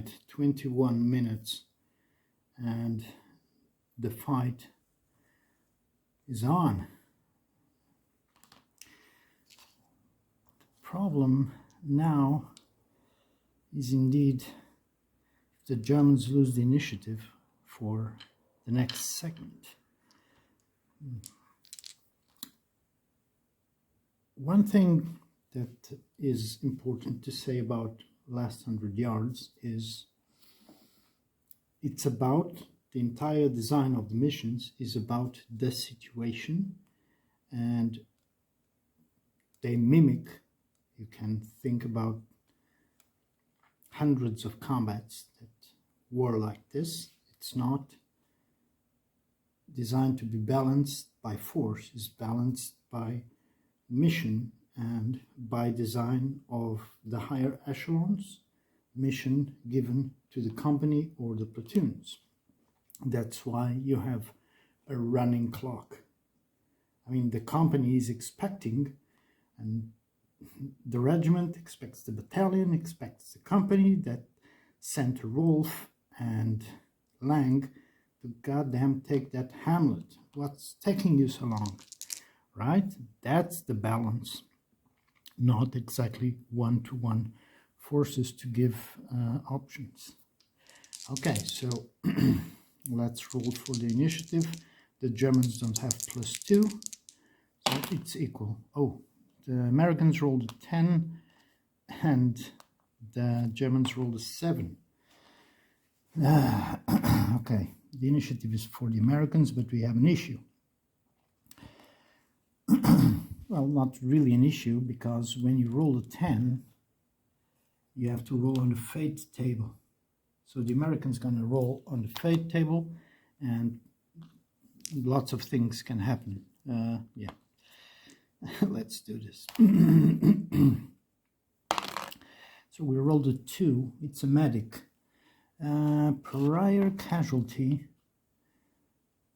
had 21 minutes and the fight is on. The problem now is indeed if the Germans lose the initiative for the next segment. One thing that is important to say about last 100 yards is it's about the entire design of the missions is about the situation, and they mimic, you can think about hundreds of combats that were like this. It's not designed to be balanced by force, it's balanced by mission and by design of the higher echelons, mission given to the company or the platoons. That's why you have a running clock. I mean, the company is expecting, and the regiment expects the battalion, expects the company that sent Rolf and Lang to goddamn take that hamlet. What's taking you so long? Right? That's the balance. Not exactly one-to-one forces to give options. Okay, so let's roll for the initiative. The Germans don't have +2, so it's equal. Oh, the Americans rolled a 10 and the Germans rolled a 7. Okay, the initiative is for the Americans, but we have an issue. Well, not really an issue, because when you roll a 10, you have to roll on the fate table. So the American's going to roll on the fate table, and lots of things can happen. Yeah, let's do this. So we rolled a 2. It's a medic. Prior casualty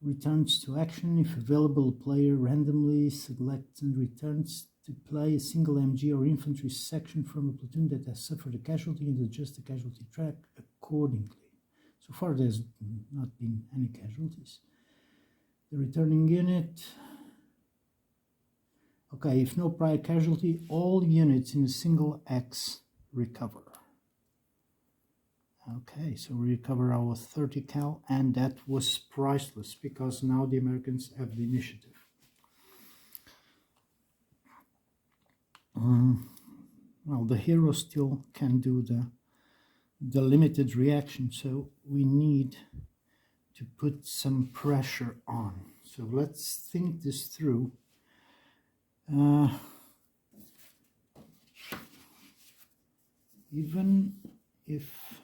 returns to action if available. A player randomly selects and returns to play a single MG or infantry section from a platoon that has suffered a casualty and adjust the casualty track accordingly. So far there's not been any casualties. The returning unit. Okay, if no prior casualty, all units in a single X recover. Okay, so we recover our 30 cal, and that was priceless because now the Americans have the initiative. Well, the hero still can do the limited reaction, so we need to put some pressure on. So let's think this through. Even if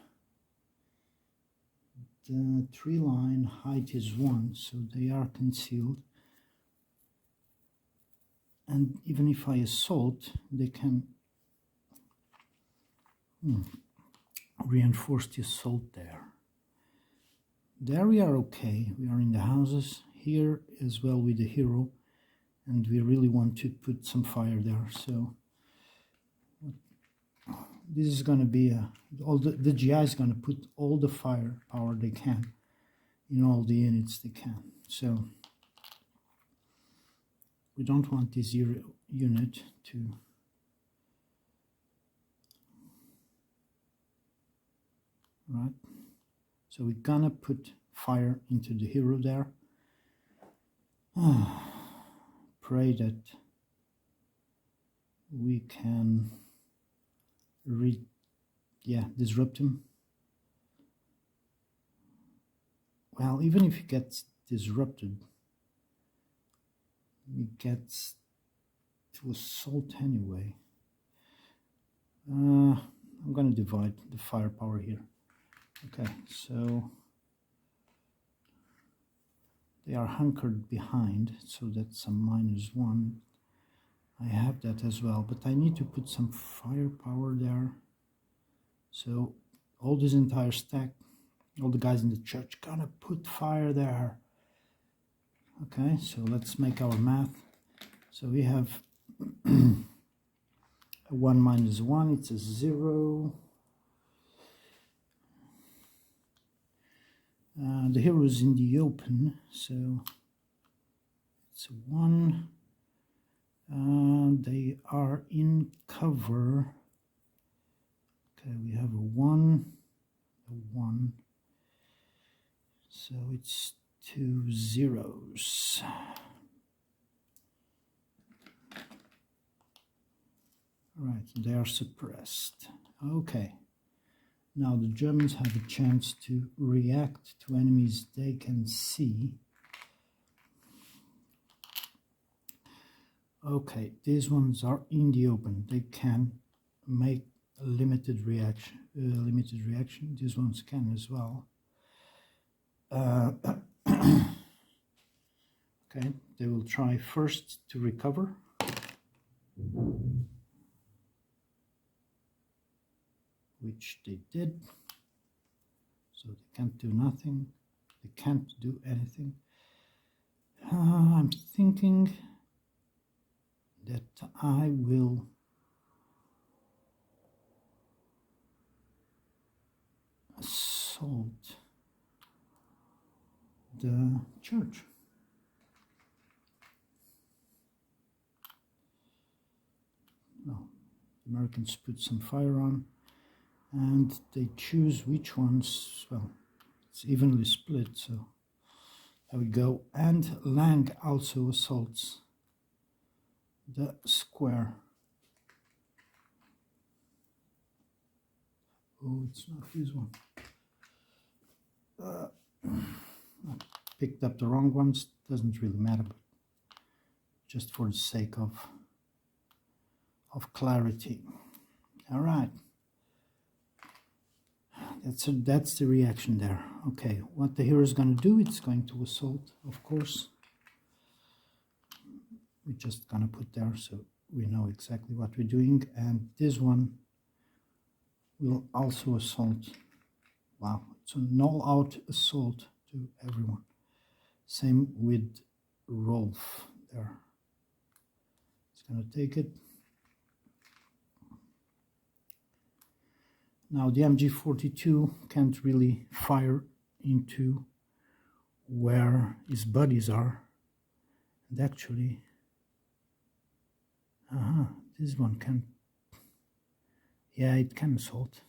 the tree line height is 1, so they are concealed, and even if I assault, they can reinforce the assault there. There we are okay, we are in the houses, here as well with the hero, and we really want to put some fire there. So this is going to be the GI is going to put all the firepower they can in all the units they can. So we don't want this unit to right. So we're gonna put fire into the hero there. Pray that we can disrupt him. Well, even if he gets disrupted, he gets to assault anyway. I'm going to divide the firepower here. Okay, so they are hunkered behind, so that's a -1. I have that as well, but I need to put some firepower there. So all this entire stack, all the guys in the church gonna put fire there. Okay, so let's make our math. So we have a 1 - 1, it's a 0. The hero is in the open, so it's a 1. They are in cover. Okay, we have a 1, a 1. So it's 2 zeros. Right, they are suppressed. Okay. Now the Germans have a chance to react to enemies they can see. Okay, these ones are in the open. They can make a limited reaction. These ones can as well. Okay, they will try first to recover. Which they did. So they can't do nothing. They can't do anything. I'm thinking that I will assault the church. Well, the Americans put some fire on, and they choose which ones. Well, it's evenly split, so there we go. And Lang also assaults the square. Oh, it's not this one. I picked up the wrong ones. Doesn't really matter, but just for the sake of clarity. All right. That's the reaction there. Okay, what the hero is going to do, it's going to assault, of course. We're just going to put there so we know exactly what we're doing. And this one will also assault. Wow, it's a null-out assault to everyone. Same with Rolf there. It's going to take it. Now the MG42 can't really fire into where his buddies are. And actually, this one can, yeah, it can assault.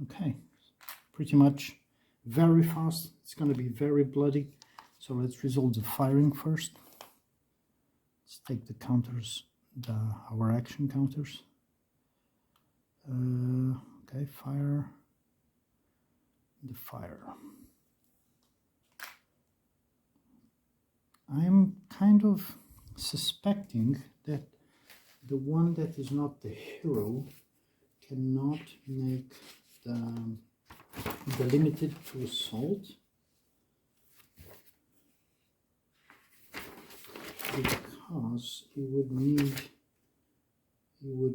Okay, pretty much very fast. It's going to be very bloody. So let's resolve the firing first. Let's take the counters, our action counters. Okay, fire. The fire. I'm kind of suspecting that the one that is not the hero cannot make the limited to assault, because he would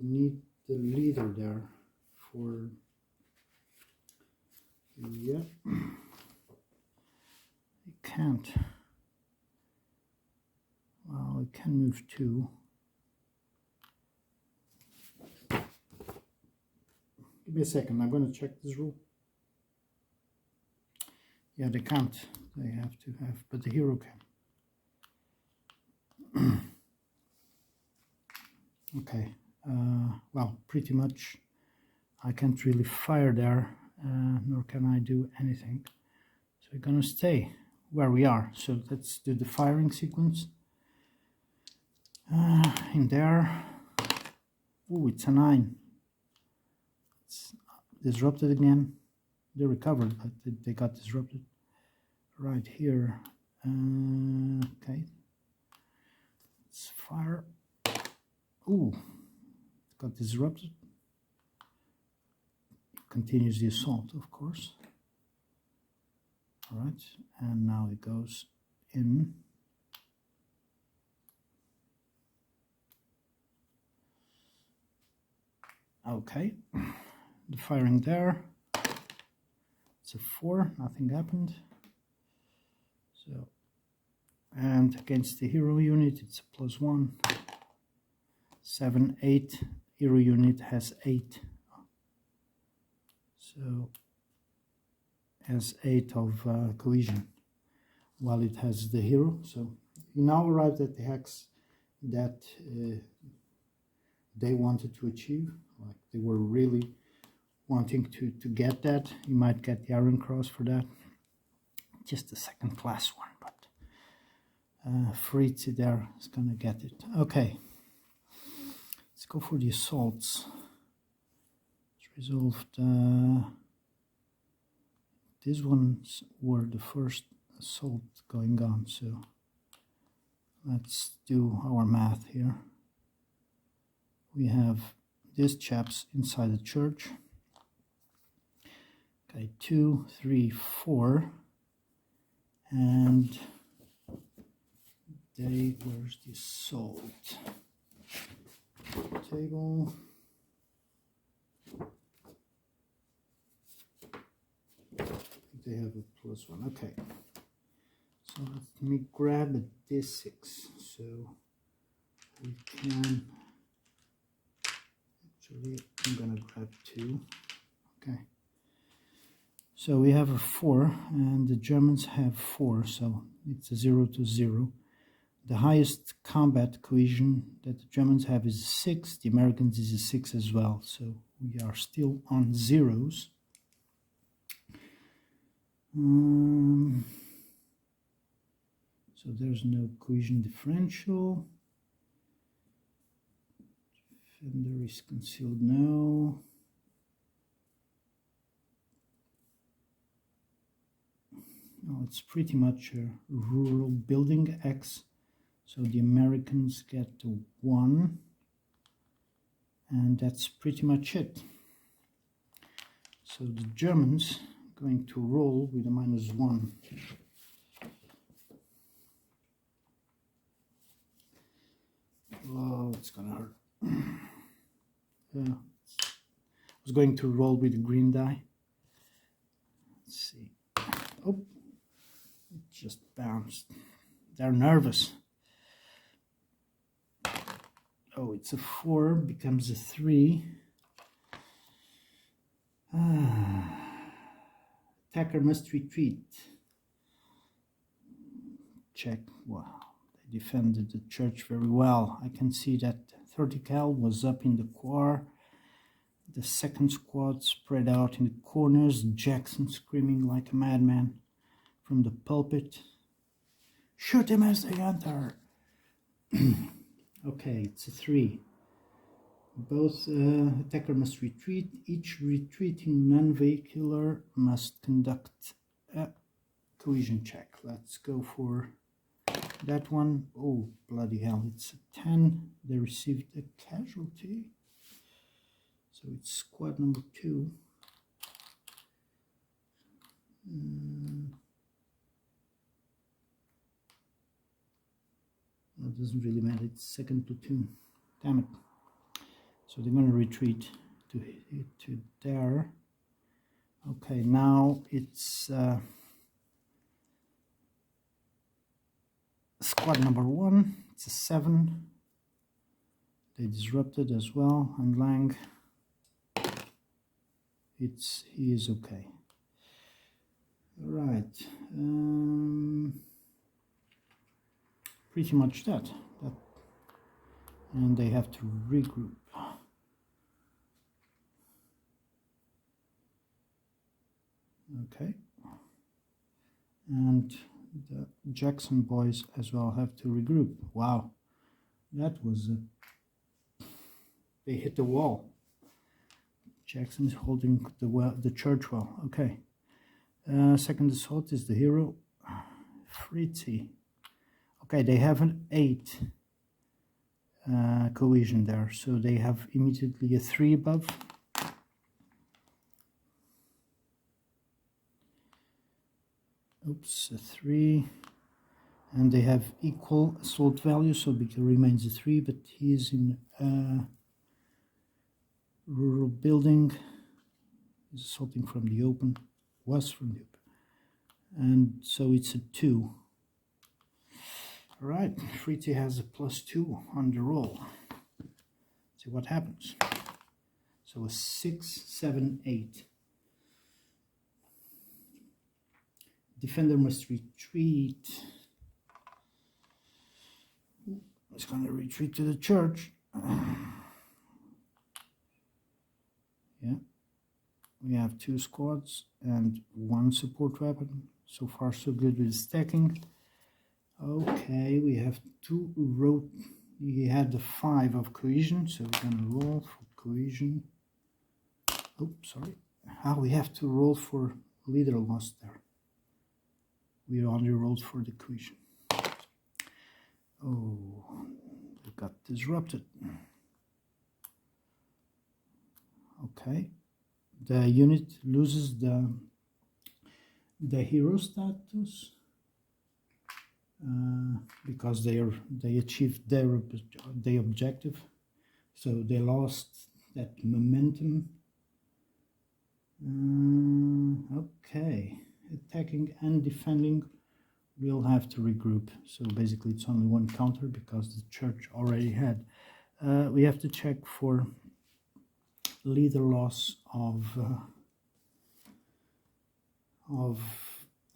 need the leader there for, yeah, he can't. Well, he can move 2. Give me a second, I'm going to check this rule. Yeah, they can't. They have to have, but the hero can. Okay, well, pretty much I can't really fire there, nor can I do anything. So we're going to stay where we are. So let's do the firing sequence. In there. Oh, it's a 9. It's disrupted again. They recovered, but they got disrupted. Right here. Okay. Let's fire. Ooh, it got disrupted. Continues the assault, of course. All right, and now it goes in. Okay, the firing there. It's a 4, nothing happened. So, and against the hero unit, it's a +1. 7, 8, hero unit has 8. So has 8 of cohesion, while it has the hero. So we now arrived at the hex that they wanted to achieve. Like they were really wanting to get that. You might get the Iron Cross for that. Just a second class one, but Fritzi there is gonna get it. Okay, let's go for the assaults. It's resolved. These ones were the first assault going on, so let's do our math here. We have these chaps inside the church. Okay, 2, 3, 4, and where's the assault table? They have a +1. Okay, so let me grab a D6 so we can actually, I'm gonna grab 2. Okay, so we have a 4 and the Germans have 4, so it's a 0 to 0. The highest combat cohesion that the Germans have is 6, the Americans is a 6 as well, so we are still on zeros. So there's no cohesion differential. Defender is concealed, no. No, it's pretty much a rural building X. So the Americans get 1. And that's pretty much it. So the Germans going to roll with a -1. Oh, it's gonna hurt. Yeah, I was going to roll with the green die. Let's see. Oh, it just bounced. They're nervous. Oh, it's a 4, becomes a 3. Attacker must retreat. Check. Wow, they defended the church very well. I can see that 30 cal was up in the quar. The second squad spread out in the corners. Jackson screaming like a madman from the pulpit. Shoot him as they enter. Okay, it's a 3. Both attacker must retreat. Each retreating non-vehicular must conduct a cohesion check. Let's go for that one. Oh, bloody hell, it's a 10. They received a casualty. So it's squad number 2. It doesn't really matter, it's second platoon. Damn it. So they're going to retreat to there. Okay, now it's squad number 1. It's a 7. They disrupted as well, and Lang. He is okay. All right. Pretty much that. And they have to regroup. Okay, and the Jackson boys as well have to regroup. Wow, that was they hit the wall. Jackson's holding the church well. Okay, second assault is the hero, Fritzi. Okay, they have an 8 cohesion there, so they have immediately a 3 above. Oops, a 3, and they have equal assault value, so it remains a 3, but he is in a rural building. He's assaulting from the open, was from the open, and so it's a 2. All right, Fritzi has a +2 on the roll. Let's See what happens. So a 6, 7, 8. Defender must retreat. It's going to retreat to the church. Yeah. We have 2 squads and 1 support weapon. So far so good with stacking. Okay, we have 2 road. We had the 5 of cohesion, so we're gonna roll for cohesion. Oh, sorry. We have to roll for leader loss there. We only rolled for the cohesion. Oh, it got disrupted. Okay, the unit loses the hero status because they achieved their objective, so they lost that momentum. Okay, attacking and defending will have to regroup, so basically it's only 1 counter because the church already had. We have to check for leader loss of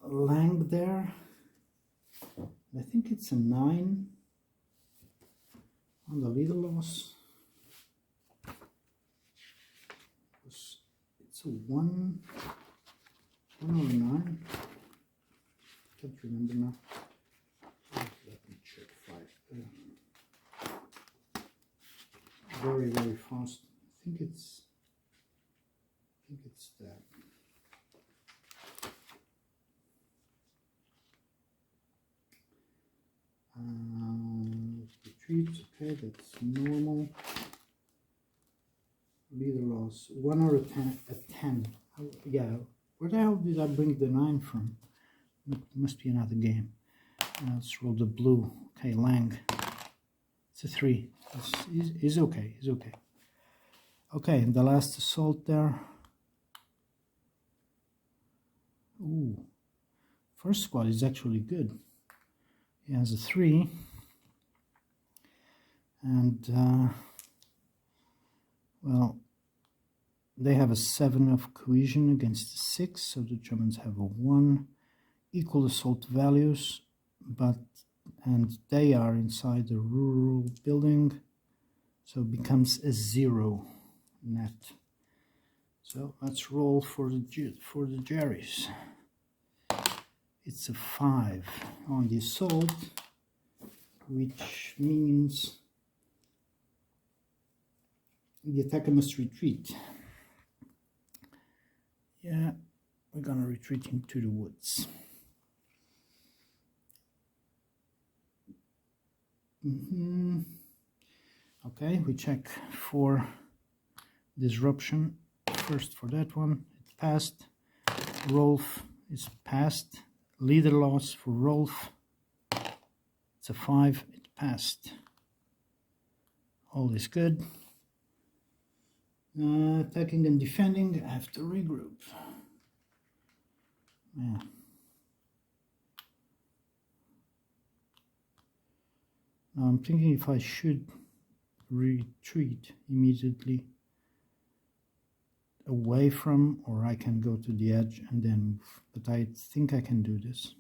Lang there. I think it's a 9 on the leader loss. It's a 1 or 9. Can't remember now. Let me check 5. Very, very fast. I think it's that. Retreat, okay, that's normal. Leader loss, 1 or a 10. Yeah, where the hell did I bring the 9 from? It must be another game. Let's roll the blue. Okay, Lang. It's a 3. It's okay, it's okay. Okay, the last assault there. Ooh, first squad is actually good. He has a 3. And, well, they have a 7 of cohesion against a 6, so the Germans have a 1. Equal assault values, and they are inside the rural building, so it becomes a 0 net. So let's roll for the Jerrys. It's a 5 on the assault, which means the attacker must retreat. Yeah, we're gonna retreat into the woods. Okay, we check for disruption. First for that one, it passed. Rolf is passed. Leader loss for Rolf. It's a 5, it passed. All is good. Attacking and defending, I have to regroup. Yeah. Now I'm thinking if I should retreat immediately away from, or I can go to the edge and then move. But I think I can do this.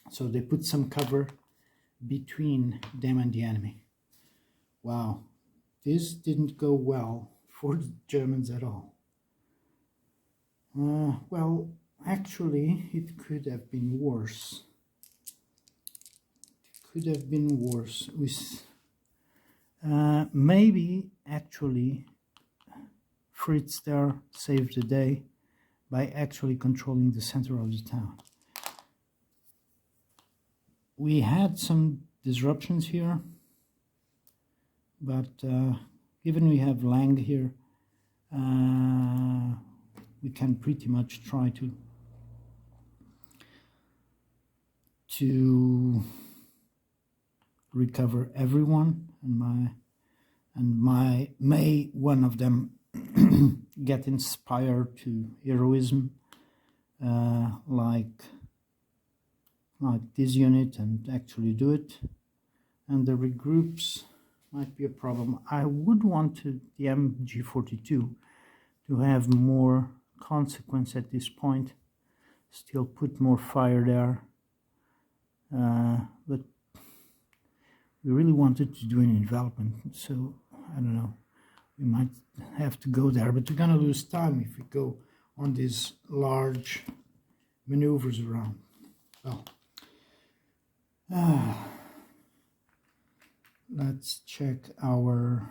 So they put some cover between them and the enemy. Wow, this didn't go well for the Germans at all. Well, actually, it could have been worse. It could have been worse. With maybe actually Fritz there saved the day by actually controlling the center of the town. We had some disruptions here, but given we have Lang here, we can pretty much try to recover everyone, and may one of them get inspired to heroism, like this unit, and actually do it. And the regroups might be a problem. I would want the MG42 to have more consequence at this point, still put more fire there, but we really wanted to do an envelopment, so I don't know, we might have to go there, but we're gonna lose time if we go on these large maneuvers around. Well, let's check our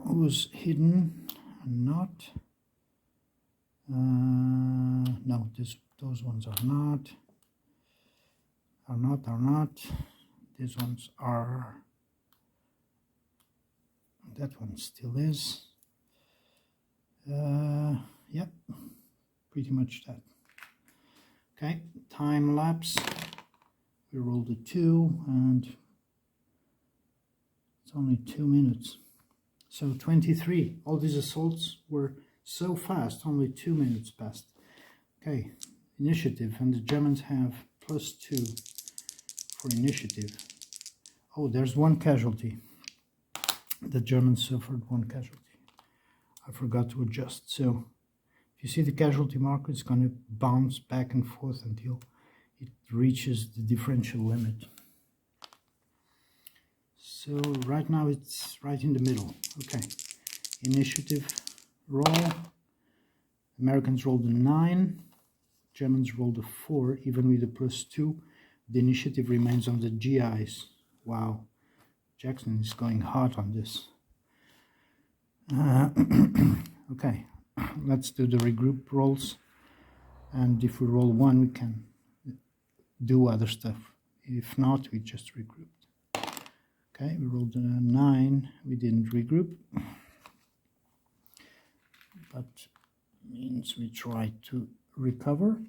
who's hidden and not. No, those ones are not. These ones are. That one still is. Yep, pretty much that. Okay, time lapse. We rolled a 2 and it's only 2 minutes. So 23. All these assaults were so fast, only 2 minutes passed. Okay, initiative, and the Germans have +2 for initiative. Oh, there's one casualty. The Germans suffered one casualty. I forgot to adjust. So if you see the casualty marker, it's going to bounce back and forth until it reaches the differential limit. So right now it's right in the middle. Okay, initiative roll. Americans rolled a 9, Germans rolled a 4, even with a +2. The initiative remains on the GIs. Wow, Jackson is going hard on this. Okay, let's do the regroup rolls, and if we roll 1 we can do other stuff. If not, we just regrouped. Okay, we rolled a 9, we didn't regroup, but means we try to recover.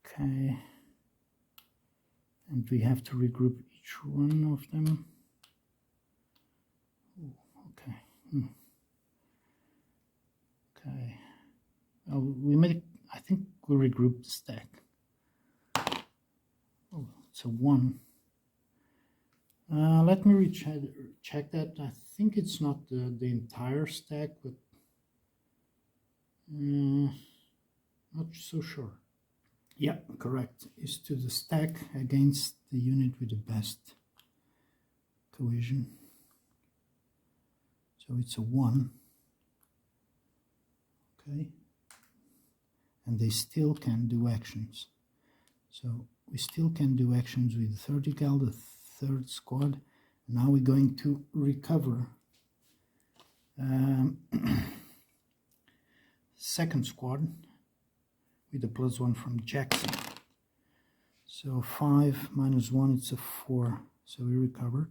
Okay, and we have to regroup each one of them. Ooh, okay. Okay. We made. I think we regrouped the stack. Oh, it's a 1. Let me check that. I think it's not the entire stack, but not so sure. Yeah, correct. It's to the stack against the unit with the best cohesion. So it's a 1. Okay. And they still can do actions. So we still can do actions with 30 cal, the 3rd squad. Now we're going to recover 2nd squad with a +1 from Jackson. So 5 minus 1, it's a 4. So we recovered.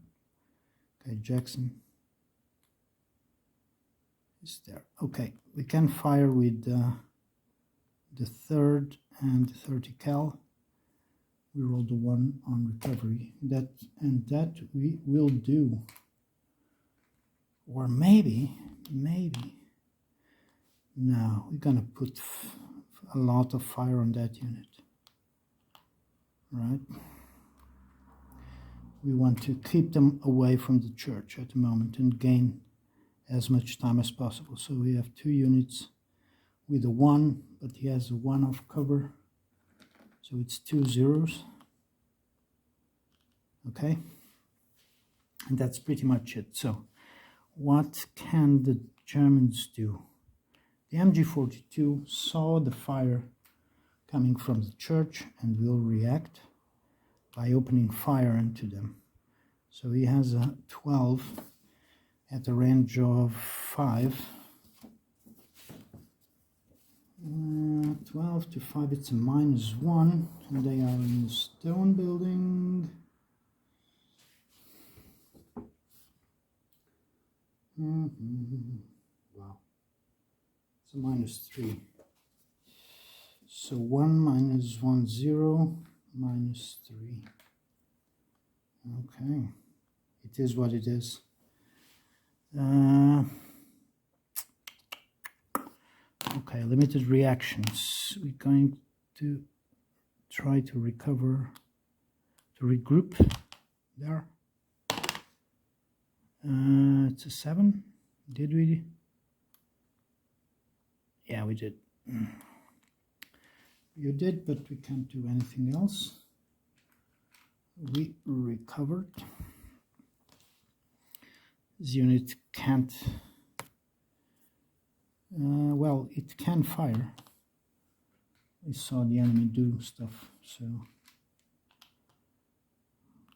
Okay, Jackson is there. Okay, we can fire with the 3rd and 30 cal. We rolled a 1 on recovery. That we will do. Or maybe, no, we're gonna put a lot of fire on that unit, right? We want to keep them away from the church at the moment and gain as much time as possible. So we have 2 units with a 1, but he has a 1 off cover, so it's 2 zeros. Okay, and that's pretty much it. So what can the Germans do? The MG42 saw the fire coming from the church and will react by opening fire into them. So he has a 12 at a range of 5. 12 to 5, it's a -1, and they are in the stone building. Wow, it's a -3. So 1 minus 1, 0, -3. Okay, it is what it is. Okay, limited reactions. We're going to try to recover, to regroup there. It's a 7. Did we? Yeah, we did. You did, but we can't do anything else. We recovered. This unit can't, well, it can fire. We saw the enemy do stuff, so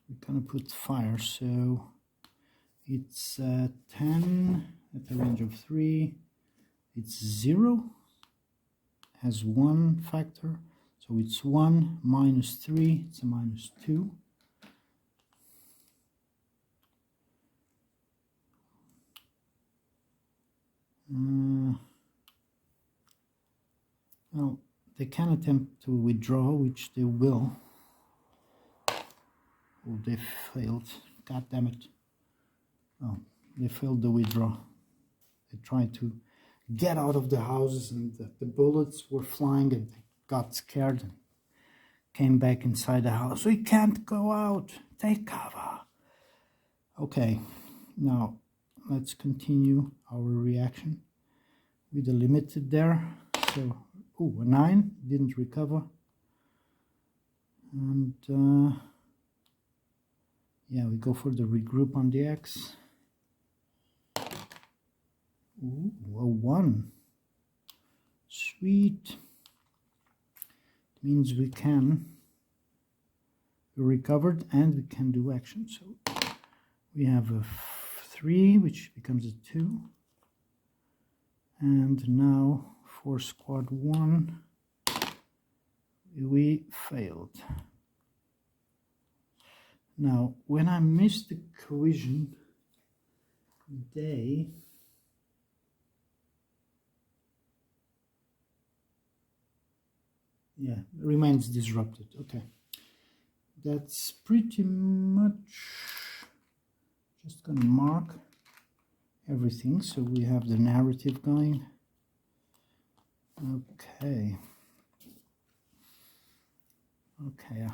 we're gonna put fire. So it's 10 at a range of 3. It's 0, has 1 factor, so it's 1 minus 3, it's a minus 2. Well, they can attempt to withdraw, which they will. Oh, they failed. God damn it. Oh, they failed the withdraw. They tried to get out of the houses, and the bullets were flying, and they got scared and came back inside the house. We can't go out. Take cover. Okay, now let's continue our reaction with the limited there. So, oh, a 9, didn't recover. And yeah, we go for the regroup on the X. Ooh, a 1. Sweet. Means we recovered and we can do action. So we have a 3, which becomes a 2. And now for squad 1, we failed. Now, when I missed the cohesion, they remains disrupted. Okay, that's pretty much just gonna mark everything, so we have the narrative going. Okay,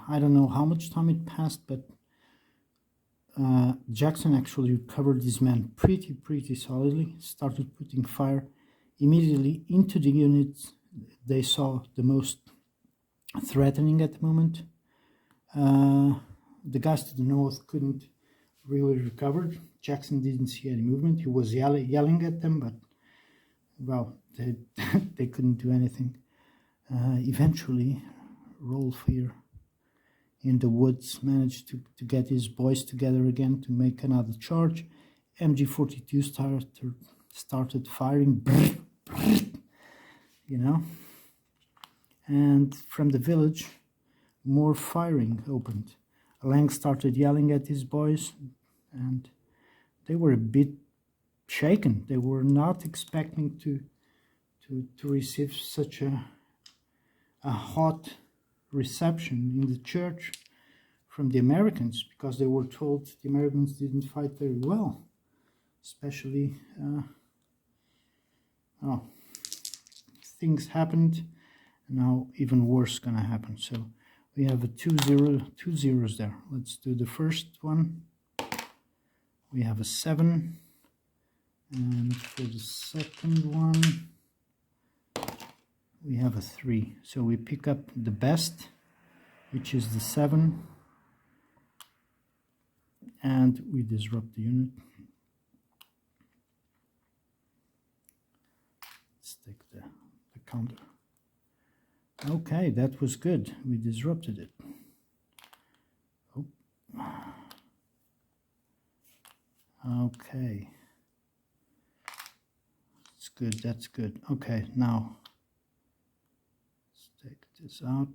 I don't know how much time it passed, but Jackson actually recovered his men pretty solidly, started putting fire immediately into the units they saw the most threatening at the moment. The guys to the north couldn't really recover. Jackson didn't see any movement. He was yelling at them, but well, they couldn't do anything. Eventually, Rolf here in the woods managed to get his boys together again to make another charge. MG42 started firing, you know, and from the village more firing opened. Lang started yelling at his boys, and they were a bit shaken. They were not expecting to receive such a hot reception in the church from the Americans, because they were told the Americans didn't fight very well, especially things happened, and now even worse gonna happen. So we have a 2 zeros there. Let's do the first one. We have a 7, and for the second one we have a 3. So we pick up the best, which is the 7, and we disrupt the unit. Let's take the counter. Okay, that was good. We disrupted it. Oh. Okay. That's good, that's good. Okay, now let's take this out.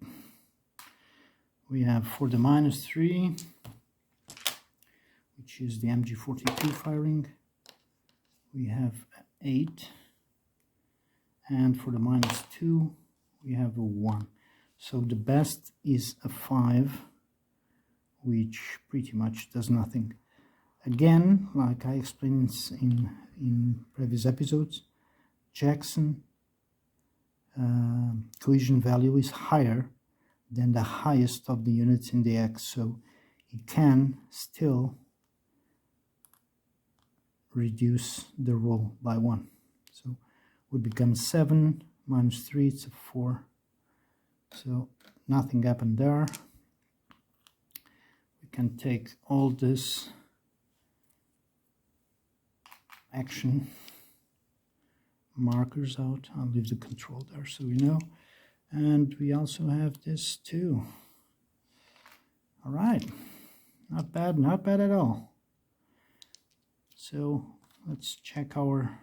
We have for the -3, which is the MG42 firing, we have 8, and for the -2 we have a 1. So the best is a 5, which pretty much does nothing. Again, like I explained in previous episodes, Jackson cohesion value is higher than the highest of the units in the X, so it can still reduce the roll by 1. So would become 7 minus 3, it's a 4. So nothing happened there. We can take all this action markers out. I'll leave the control there so we know. And we also have this too. All right, not bad at all. So let's check our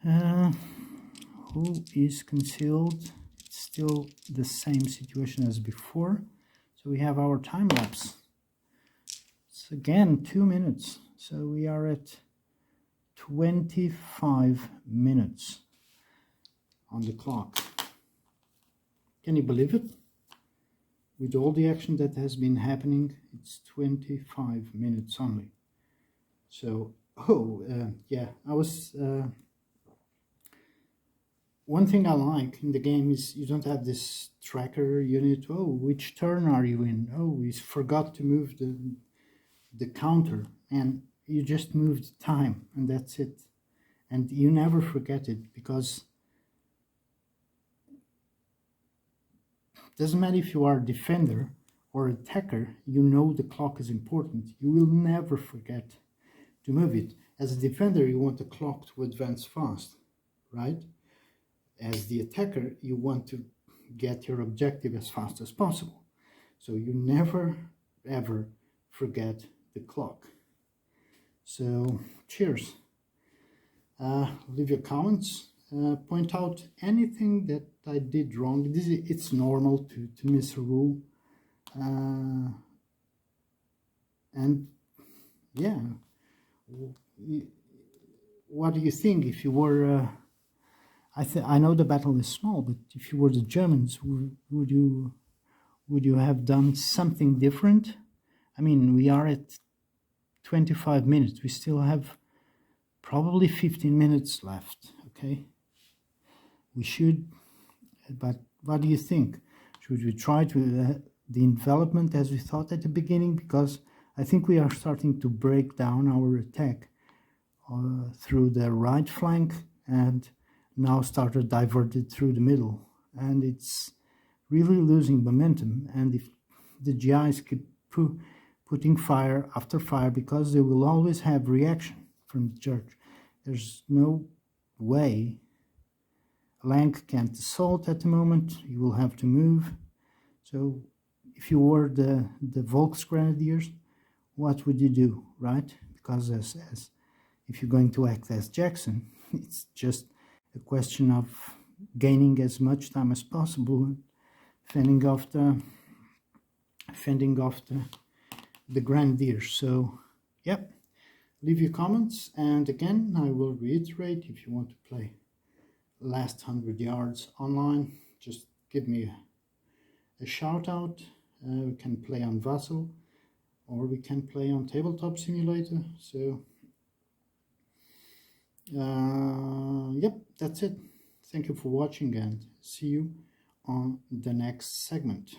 who is concealed. It's still the same situation as before. So we have our time lapse. It's again 2 minutes. So we are at 25 minutes on the clock. Can you believe it? With all the action that has been happening, it's 25 minutes only. So, yeah, I was... one thing I like in the game is you don't have this tracker unit. Oh, which turn are you in? Oh, we forgot to move the counter, and you just moved time, and that's it. And you never forget it, because it doesn't matter if you are a defender or attacker, you know the clock is important. You will never forget to move it. As a defender, you want the clock to advance fast, right? As the attacker, you want to get your objective as fast as possible. So you never, ever forget the clock. So, cheers. Leave your comments. Point out anything that I did wrong. It's normal to miss a rule. And, yeah. What do you think if you were... I know the battle is small, but if you were the Germans, would you have done something different? I mean, we are at 25 minutes. We still have probably 15 minutes left, okay? We should, but what do you think? Should we try to the envelopment as we thought at the beginning? Because I think we are starting to break down our attack through the right flank, and now started diverted through the middle, and it's really losing momentum. And if the GIs keep putting fire after fire, because they will always have reaction from the church, there's no way Lank can't assault at the moment. You will have to move. So if you were the Volksgrenadiers, what would you do, right? Because as if you're going to act as Jackson, it's just a question of gaining as much time as possible and fending off the Grenadiers. So, yep, leave your comments, and again, I will reiterate, if you want to play Last 100 Yards online, just give me a shout out. We can play on Vassal, or we can play on Tabletop Simulator. So, yep, that's it. Thank you for watching, and see you on the next segment.